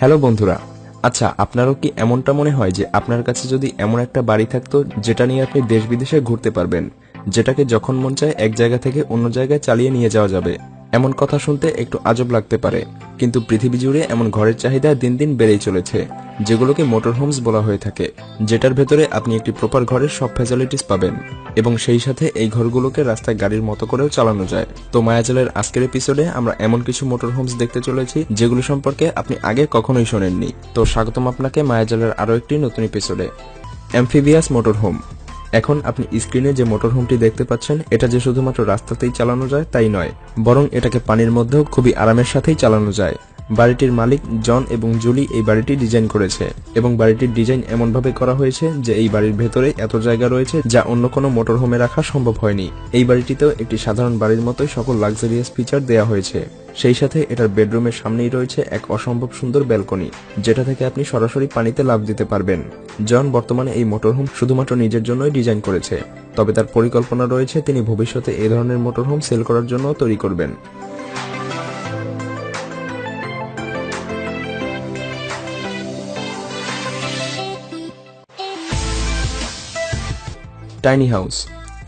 Hello বন্ধুরা, আচ্ছা আপনারও কি এমনটা মনে হয় যে আপনার কাছে যদি এমন একটা বাড়ি থাকতো যেটা নিয়ে আপনি দেশ বিদেশে ঘুরতে পারবেন, যেটাকে যখন মন চায় এক জায়গা থেকে অন্য জায়গায় চালিয়ে নিয়ে যাওয়া যাবে? এমন কথা শুনতে একটু আজব লাগতে পারে, কিন্তু পৃথিবী জুড়ে এমন ঘরের চাহিদা দিন দিন বেড়েই চলেছে, যেগুলোকে মোটর হোমস বলা হয়ে থাকে, যেটার ভেতরে আপনি একটি প্রপার ঘরের সব ফ্যাসিলিটিস পাবেন এবং সেই সাথে এই ঘরগুলোকে রাস্তায় গাড়ির মতো করেও চালানো যায়। তো মায়াজালের আজকের এপিসোডে আমরা এমন কিছু মোটর হোমস দেখতে চলেছি যেগুলো সম্পর্কে আপনি আগে কখনোই শোনেননি। তো স্বাগতম আপনাকে মায়াজালের আরো একটি নতুন এপিসোডে। Amphibious motor home. এখন আপনি স্ক্রিনে যে মোটর হোমটি দেখতে পাচ্ছেন, এটা যে শুধুমাত্র রাস্তাতেই চালানো যায় তাই নয়, বরং এটাকে পানির মধ্যেও খুবই আরামের সাথেই চালানো যায়। বাড়িটির মালিক জন এবং জুলি এই বাড়িটি ডিজাইন করেছে এবং বাড়িটির ডিজাইন এমনভাবে করা হয়েছে যে এই বাড়ির ভেতরে এত জায়গা রয়েছে যা অন্য কোনো মোটর হোমে রাখা সম্ভব হয়নি। এই বাড়িটিতেও একটি সাধারণ বাড়ির মতোই সকল লাক্সারিয়াস ফিচার দেওয়া হয়েছে। সেই সাথে এটার বেডরুমের সামনেই রয়েছে এক অসম্ভব সুন্দর ব্যালকনি, যেটা থেকে আপনি সরাসরি পানিতে লাফ দিতে পারবেন। জন বর্তমানে এই মোটর হোম শুধুমাত্র নিজের জন্যই ডিজাইন করেছে, তবে তার পরিকল্পনা রয়েছে তিনি ভবিষ্যতে এই ধরনের মোটর হোম সেল করার জন্য তৈরি করবেন। Tiny house.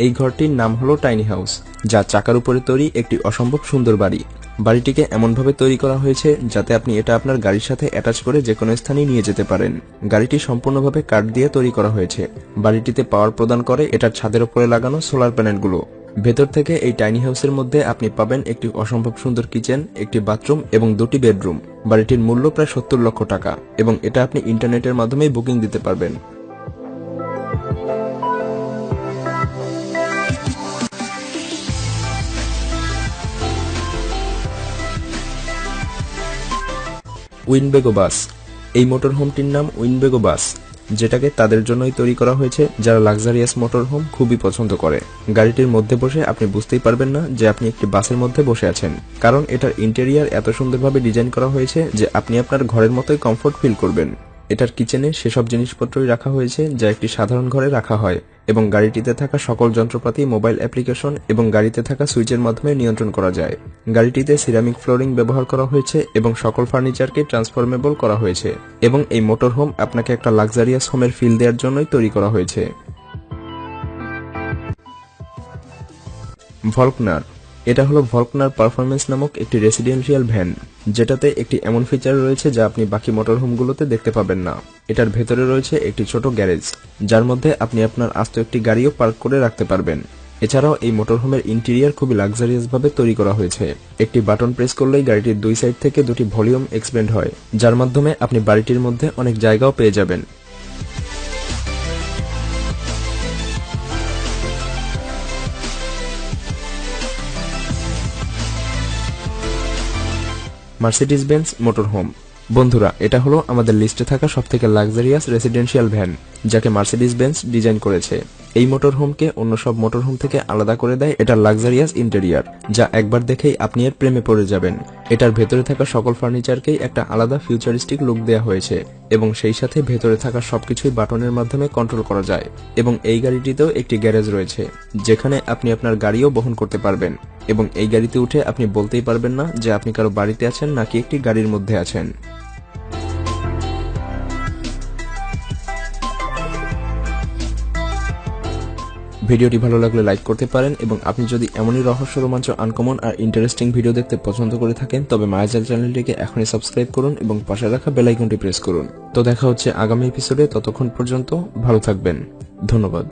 এই ঘরটির নাম হলো টাইনি হাউস, যা চাকার উপরে তৈরি একটি অসম্ভব সুন্দর বাড়ি। বাড়িটিকে এমনভাবে তৈরি করা হয়েছে যাতে আপনি এটা আপনার গাড়ির সাথে অ্যাটাচ করে যে কোনো স্থানে নিয়ে যেতে পারেন। গাড়িটি সম্পূর্ণভাবে কাঠ দিয়ে তৈরি করা হয়েছে। বাড়িটিতে পাওয়ার প্রদান করে এটার ছাদের উপরে লাগানো সোলার প্যানেলগুলো। ভেতর থেকে এই টাইনি হাউসের মধ্যে আপনি পাবেন একটি অসম্ভব সুন্দর কিচেন, একটি বাথরুম এবং দুটি বেডরুম। বাড়িটির মূল্য প্রায় 70 লক্ষ টাকা এবং এটা আপনি ইন্টারনেটের মাধ্যমেই বুকিং দিতে পারবেন। উইনবেগো বাস। এই মোটর হোমটির নাম উইনবেগো বাস, যেটাকে তাদের জন্যই তৈরি করা হয়েছে যারা লাক্সারিয়াস মোটর হোম খুবই পছন্দ করে। গাড়িটির মধ্যে বসে আপনি বুঝতেই পারবেন না যে আপনি একটি বাসের মধ্যে বসে আছেন, কারণ এটার ইন্টেরিয়ার এত সুন্দরভাবে ডিজাইন করা হয়েছে যে আপনি আপনার ঘরের মতোই কমফোর্ট ফিল করবেন। এটার কিচেনে সেসব জিনিসপত্রই রাখা হয়েছে যা একটি সাধারণ ঘরে রাখা হয় এবং গাড়িটিতে থাকা সকল যন্ত্রপাতি, মোবাইল অ্যাপ্লিকেশন এবং গাড়িতে থাকা সুইচের মাধ্যমে নিয়ন্ত্রণ করা যায়। গাড়িটিতে সিরামিক ফ্লোরিং ব্যবহার করা হয়েছে এবং সকল ফার্নিচারকে ট্রান্সফরমেবল করা হয়েছে এবং এই মোটর হোম আপনাকে একটা লাক্সারিয়াস হোমের ফিল দেওয়ার জন্যই তৈরি করা হয়েছে। ভলকনার। এটা হলো ভলকনার পারফরমেন্স নামক একটি রেসিডেন্সিয়াল ভ্যান, যেটাতে একটি এমন ফিচার রয়েছে যা আপনি বাকি মোটর হোমগুলোতে দেখতে পাবেন না। এটার ভেতরে রয়েছে একটি ছোট গ্যারেজ, যার মধ্যে আপনি আপনার আস্ত একটি গাড়িও পার্ক করে রাখতে পারবেন। এছাড়াও এই মোটর হোমের ইন্টেরিয়ার খুবই লাক্সারিয়াস ভাবে তৈরি করা হয়েছে। একটি বাটন প্রেস করলেই গাড়িটির দুই সাইড থেকে দুটি ভলিউম এক্সপ্যান্ড হয়, যার মাধ্যমে আপনি বাড়িটির মধ্যে অনেক জায়গাও পেয়ে যাবেন। Mercedes Benz motor home. বন্ধুরা, এটা হলো আমাদের লিস্টে থাকা সবথেকে লাক্সারিয়াস রেসিডেন্সিয়াল ভ্যান, যাকে মার্সিডিজ বেঞ্জ ডিজাইন করেছে। এই মোটর হোমকে অন্য সব মোটর হোম থেকে আলাদা করে দেয় এটার লাক্সারিয়াস ইন্টেরিয়ার, যা একবার দেখেই আপনি এর প্রেমে পড়ে যাবেন। এটার ভেতরে থাকা সকল ফার্নিচারকেই একটা আলাদা ফিউচারিস্টিক লুক দেওয়া হয়েছে এবং সেই সাথে ভেতরে থাকা সবকিছুই বাটনের মাধ্যমে কন্ট্রোল করা যায়। এবং এই গাড়িটিতেও একটি গ্যারেজ রয়েছে, যেখানে আপনি আপনার গাড়িও বহন করতে পারবেন এবং এই গাড়িতে উঠে আপনি বলতেই পারবেন না যে আপনি কারো বাড়িতে আছেন নাকি একটি গাড়ির মধ্যে আছেন। ভিডিওটি ভালো লাগলে লাইক করতে পারেন এবং আপনি যদি এমনই রহস্য, রোমাঞ্চ, আনকমন আর ইন্টারেস্টিং ভিডিও দেখতে পছন্দ করে থাকেন তবে মায়াজাল চ্যানেলটিকে এখনই সাবস্ক্রাইব করুন এবং পাশে রাখা বেল আইকনটি প্রেস করুন। তো দেখা হচ্ছে আগামী এপিসোডে, ততক্ষণ পর্যন্ত ভালো থাকবেন। ধন্যবাদ।